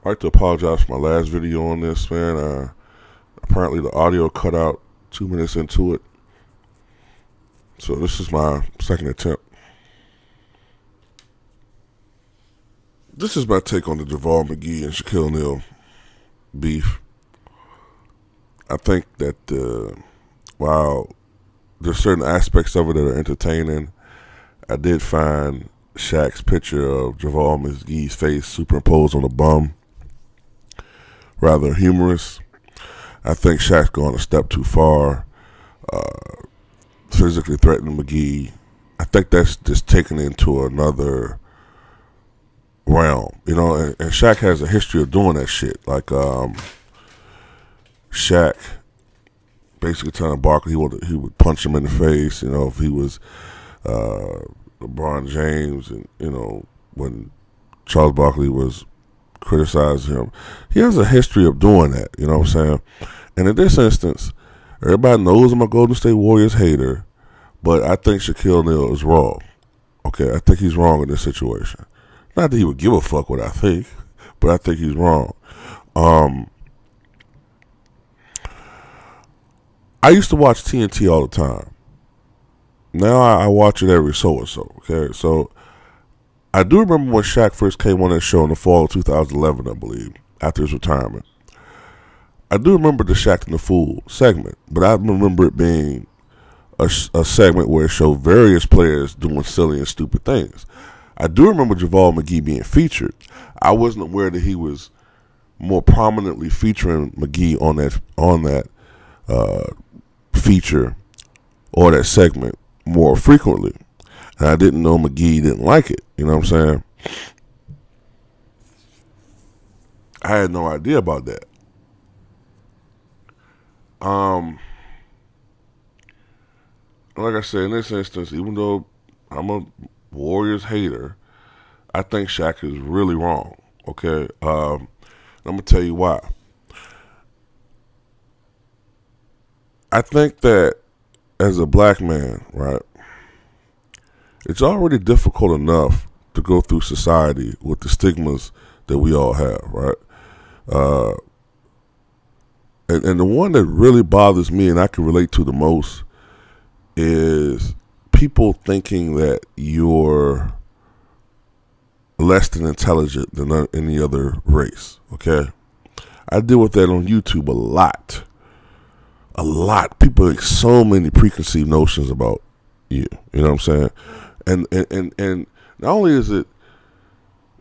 I'd like to apologize for my last video on this, man. Apparently the audio cut out 2 minutes into it. So this is my second attempt. This is my take on the Javale Mcgee and Shaquille Neal beef. I think that while there's certain aspects of it that are entertaining, I did find Shaq's picture of Javale Mcgee's face superimposed on a bum rather humorous. I think Shaq's gone a step too far, physically threatening Mcgee. I think that's just taken into another realm, and Shaq has a history of doing that shit. Like, Shaq basically telling Barkley he would punch him in the face, if he was LeBron James, and, when Charles Barkley was criticizing him. He has a history of doing that, you know what I'm saying? And in this instance, everybody knows I'm a Golden State Warriors hater, but I think Shaquille Neal is wrong. Okay, I think he's wrong in this situation. Not that he would give a fuck what I think, but I think he's wrong. I used to watch TNT all the time. Now I watch it every so and so. Okay, so I do remember when Shaq first came on that show in the fall of 2011, I believe, after his retirement. I do remember the Shaq and the Fool segment, but I remember it being a segment where it showed various players doing silly and stupid things. I do remember Javale Mcgee being featured. I wasn't aware that he was more prominently featuring Mcgee on that feature or that segment more frequently. And I didn't know Mcgee didn't like it. You know what I'm saying? I had no idea about that. Like I said, in this instance, even though I'm a Warriors hater, I think Shaq is really wrong. Okay? I'm going to tell you why. I think that as a black man, right, it's already difficult enough to go through society with the stigmas that we all have, right? And the one that really bothers me and I can relate to the most is people thinking that you're less than intelligent than any other race, okay? I deal with that on YouTube a lot. A lot. People make so many preconceived notions about you. You know what I'm saying? And not only is it,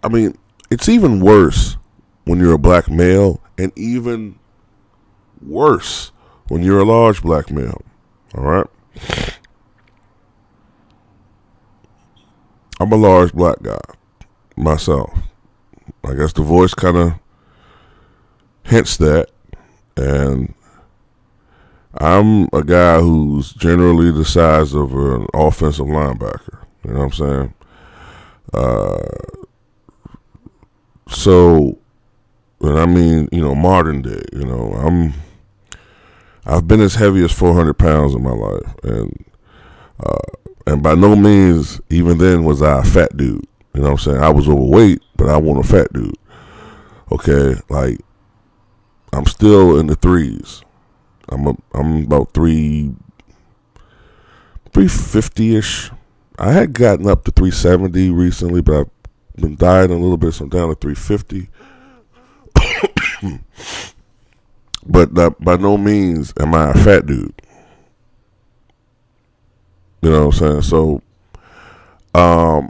I mean, it's even worse when you're a black male, and even worse when you're a large black male. All right? I'm a large black guy myself. I guess the voice kind of hints that, and I'm a guy who's generally the size of an offensive linebacker. You know what I'm saying? So, and I mean, modern day. I've been as heavy as 400 pounds in my life, and by no means, even then, was I a fat dude. You know what I'm saying? I was overweight, but I wasn't a fat dude. Okay, like, I'm still in the threes. I'm about 350-ish. I had gotten up to 370 recently, but I've been dieting a little bit, so I'm down to 350. But by no means am I a fat dude. You know what I'm saying? So, I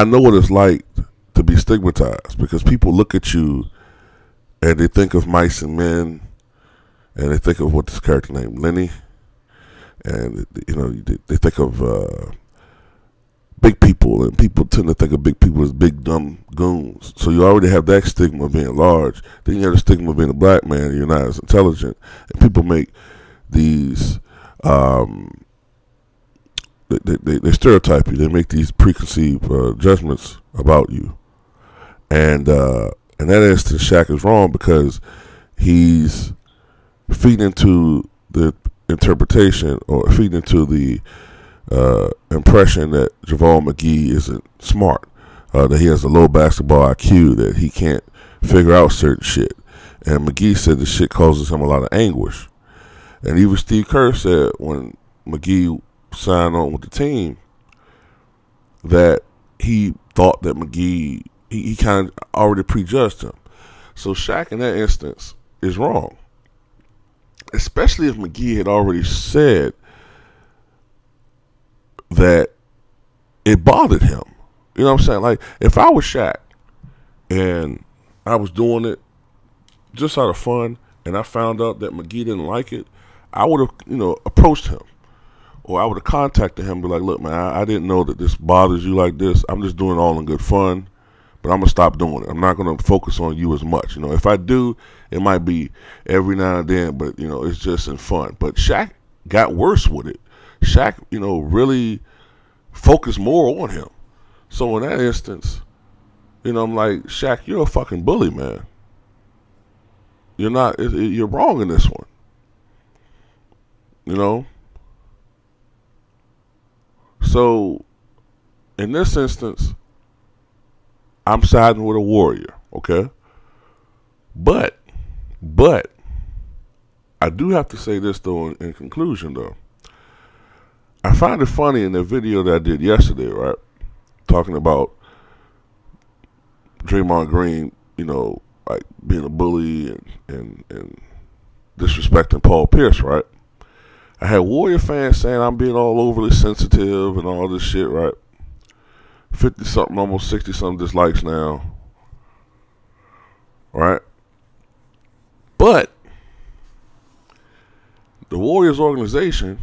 know what it's like to be stigmatized, because people look at you and they think of Mice and Men, and they think of what this character named Lenny, and they think of big people, and people tend to think of big people as big dumb goons. So you already have that stigma of being large. Then you have the stigma of being a black man and you're not as intelligent, and people make these they stereotype you. They make these preconceived judgments about you, and in that instance, Shaq is wrong, because he's feeding into the interpretation, or feeding into the impression that Javale Mcgee isn't smart. that he has a low basketball IQ, that he can't figure out certain shit. And Mcgee said the shit causes him a lot of anguish. And even Steve Kerr said when Mcgee signed on with the team that he thought that Mcgee, he kind of already prejudged him. So Shaq in that instance is wrong. Especially if Mcgee had already said that it bothered him. You know what I'm saying? Like, if I was Shaq and I was doing it just out of fun and I found out that Mcgee didn't like it, I would have, approached him. Or I would have contacted him and be like, look, man, I didn't know that this bothers you like this. I'm just doing it all in good fun, but I'm going to stop doing it. I'm not going to focus on you as much. If I do, it might be every now and then, but, it's just in fun. But Shaq got worse with it. Shaq, really focused more on him. So in that instance, I'm like, Shaq, you're a fucking bully, man. You're wrong in this one. So, in this instance, I'm siding with a Warrior, okay? But, I do have to say this, though, in conclusion, though. I find it funny in the video that I did yesterday, right? Talking about Draymond Green, like being a bully and disrespecting Paul Pierce, right? I had Warrior fans saying I'm being all overly sensitive and all this shit, right? 50-something, almost 60-something dislikes now, right? But the Warriors organization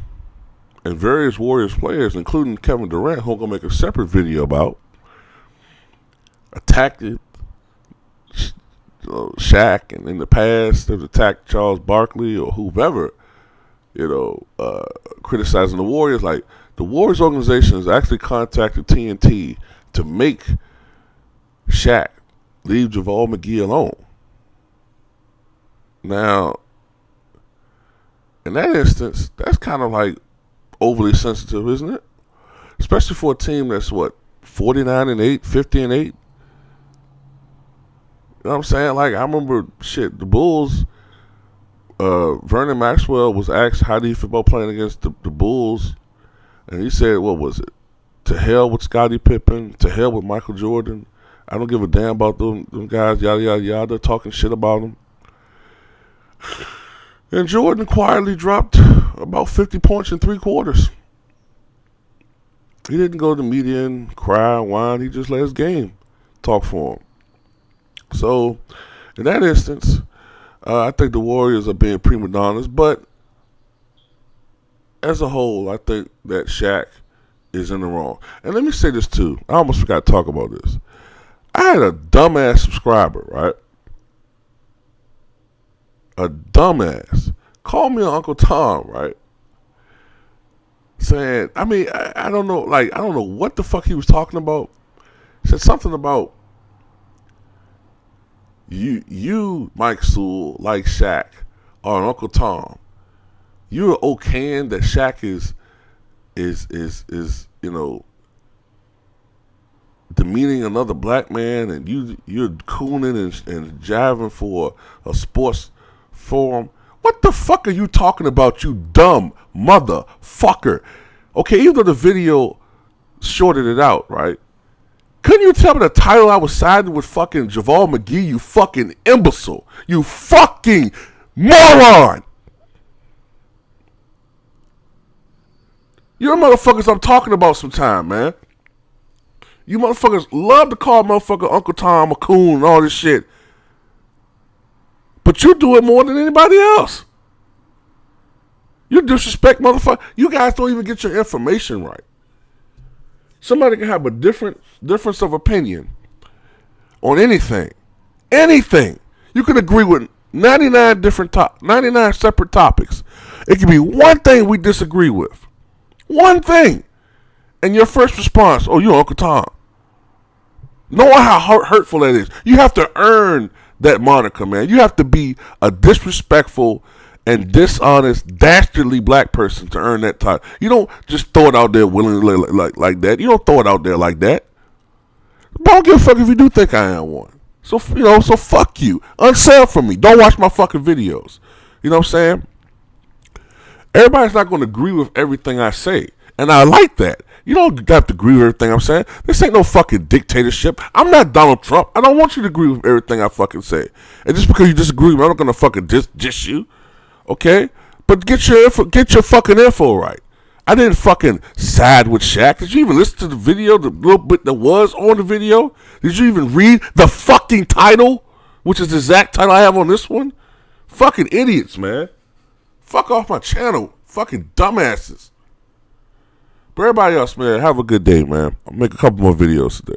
and various Warriors players, including Kevin Durant, who I'm going to make a separate video about, attacked Shaq, and in the past they've attacked Charles Barkley or whoever, criticizing the Warriors. Like, the Warriors organization has actually contacted TNT to make Shaq leave Javale McGee alone. Now, in that instance, that's kind of like overly sensitive, isn't it? Especially for a team that's 49-8, 50-8. You know what I'm saying? Like, I remember the Bulls. Vernon Maxwell was asked how do you feel about playing against the Bulls, and he said, what was it? To hell with Scottie Pippen, to hell with Michael Jordan. I don't give a damn about them guys, yada, yada, yada, talking shit about them. And Jordan quietly dropped about 50 points in 3 quarters. He didn't go to the media and cry and whine. He just let his game talk for him. So, in that instance, I think the Warriors are being prima donnas, but as a whole, I think that Shaq is in the wrong. And let me say this too. I almost forgot to talk about this. I had a dumbass subscriber, right? A dumbass. Called me Uncle Tom, right? Saying, I don't know, I don't know what the fuck he was talking about. Said something about you, Mike Sewell, like Shaq, or Uncle Tom. You're okaying that Shaq is demeaning another black man, and you're cooning and jiving for a sports forum. What the fuck are you talking about, you dumb motherfucker? Okay, even though the video shorted it out, right? Couldn't you tell me the title I was siding with fucking Javale McGee, you fucking imbecile? You fucking moron! You're motherfuckers I'm talking about sometime, man. You motherfuckers love to call motherfucker Uncle Tom a coon and all this shit. But you do it more than anybody else. You disrespect motherfucker. You guys don't even get your information right. Somebody can have a difference of opinion on anything. Anything. You can agree with 99 separate topics. It can be one thing we disagree with. One thing. And your first response, oh, you're Uncle Tom. Knowing how hurtful that is. You have to earn that moniker, man. You have to be a disrespectful and dishonest, dastardly black person to earn that title. You don't just throw it out there willingly like that. You don't throw it out there like that. But I don't give a fuck if you do think I am one. So, so fuck you. Unsell from me. Don't watch my fucking videos. You know what I'm saying? Everybody's not going to agree with everything I say. And I like that. You don't have to agree with everything I'm saying. This ain't no fucking dictatorship. I'm not Donald Trump. I don't want you to agree with everything I fucking say. And just because you disagree with me, I'm not going to fucking diss you. Okay? But get your fucking info right. I didn't fucking side with Shaq. Did you even listen to the video, the little bit that was on the video? Did you even read the fucking title, which is the exact title I have on this one? Fucking idiots, man. Fuck off my channel. Fucking dumbasses. But everybody else, man, have a good day, man. I'll make a couple more videos today.